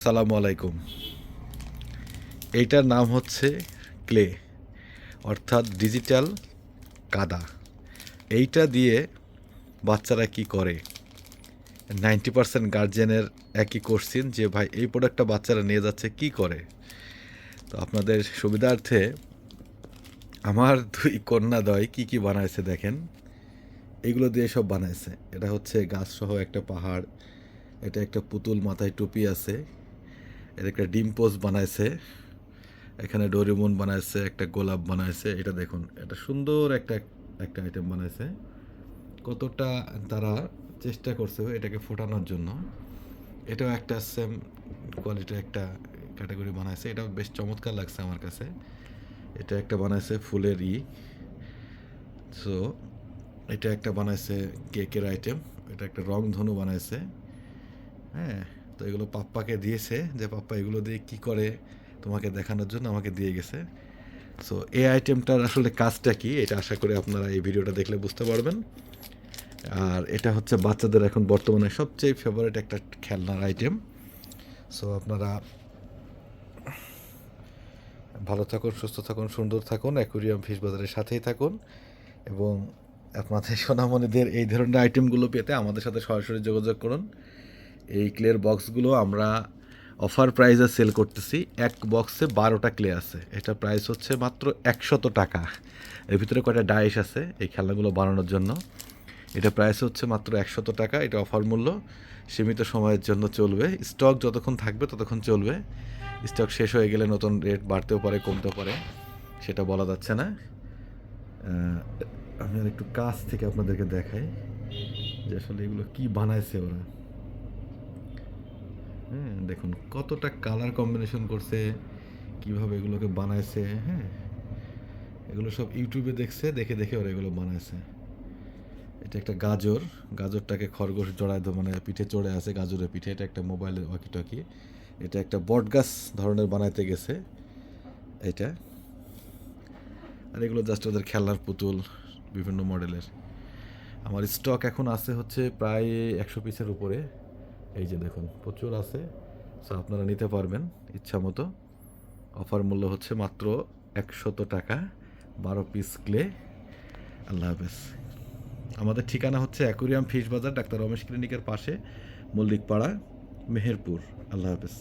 আসসালামু আলাইকুম। এইটার নাম হচ্ছে ক্লে, অর্থাৎ ডিজিটাল কাদা। এইটা দিয়ে বাচ্চারা কি করে, 90% গার্জেনের একই কোশ্চিন যে ভাই এই প্রোডাক্টটা বাচ্চারা নিয়ে যাচ্ছে কি করে। তো আপনাদের সুবিধার্থে আমার দুই কন্যাদ্বয় কি কি বানাইছে দেখেন। এইগুলো দিয়ে সব বানাইছে। এটা হচ্ছে গাছসহ একটা পাহাড়, এটা একটা পুতুল, মাথায় টুপি আছে, এটা একটা ডিম পোস্ট বানাইছে, এখানে ডোরেমন বানাইছে, একটা গোলাপ বানাইছে। এটা দেখুন, এটা সুন্দর একটা একটা আইটেম বানাইছে। কতটা তারা চেষ্টা করছে এটাকে ফোটানোর জন্য। এটাও একটা সেম কোয়ালিটির একটা ক্যাটাগরি বানাইছে। এটাও বেশ চমৎকার লাগছে আমার কাছে। এটা একটা বানাইছে ফুলের সো এটা একটা বানাইছে কেকের আইটেম। এটা একটা রংধনু বানাইছে। হ্যাঁ, তো এগুলো পাপ্পাকে দিয়েছে যে পাপ্পা এগুলো দিয়ে কি করে তোমাকে দেখানোর জন্য আমাকে দিয়ে গেছে। সো এই আইটেমটার আসলে কাজটা কি, এটা আশা করি আপনারা এই ভিডিওটা দেখলে বুঝতে পারবেন। আর এটা হচ্ছে বাচ্চাদের এখন বর্তমানে সবচেয়ে ফেভারিট একটা খেলনার আইটেম। সো আপনারা ভালো থাকুন, সুস্থ থাকুন, সুন্দর থাকুন, অ্যাকুরিয়াম ফিশ বাজারের সাথেই থাকুন। এবং আপনাদের সোনামণিদের এই ধরনের আইটেমগুলো পেতে আমাদের সাথে সরাসরি যোগাযোগ করুন। এই ক্লের বক্সগুলো আমরা অফার প্রাইসে সেল করতেছি। এক বক্সে 12টা ক্লে আছে। এটা প্রাইস হচ্ছে মাত্র 100 টাকা। এর ভিতরে কয়টা ডাইস আছে এই খেলনাগুলো বানানোর জন্য। এটা প্রাইস হচ্ছে মাত্র 100 টাকা। এটা অফার মূল্য, সীমিত সময়ের জন্য চলবে। স্টক যতক্ষণ থাকবে ততক্ষণ চলবে। স্টক শেষ হয়ে গেলে নতুন রেট বাড়তেও পারে, কমতেও পারে, সেটা বলা যাচ্ছে না। আমি আর একটু কাছ থেকে আপনাদেরকে দেখাই যে আসলে এগুলো কি বানাইছে ওরা। হ্যাঁ, দেখুন কতটা কালার কম্বিনেশন করছে, কিভাবে এগুলোকে বানাইছে। হ্যাঁ, এগুলো সব ইউটিউবে দেখছে, দেখে দেখে ওরা এগুলো বানাইছে। এটা একটা গাজর, গাজরটাকে খরগোশ জড়ায় মানে পিঠে চড়ে আছে গাজরের পিঠে। এটা একটা মোবাইলের ওয়াকি টকি। এটা একটা বটগাছ ধরনের বানাইতে গেছে এটা। আর এগুলো জাস্ট ওদের খেলনার পুতুল, বিভিন্ন মডেলের। আমার স্টক এখন আছে হচ্ছে প্রায় 100 পিসের উপরে। এই যে দেখুন প্রচুর আছে। সো আপনারা নিতে পারবেন ইচ্ছা মতো। অফার মূল্য হচ্ছে মাত্র 100 টাকা, 12 পিস ক্লে। আল্লাহ হাফেজ। আমাদের ঠিকানা হচ্ছে অ্যাকুরিয়াম ফিশ বাজার, ডাক্তার রমেশ ক্লিনিকের পাশে, মল্লিকপাড়া, মেহেরপুর। আল্লাহ হাফেজ।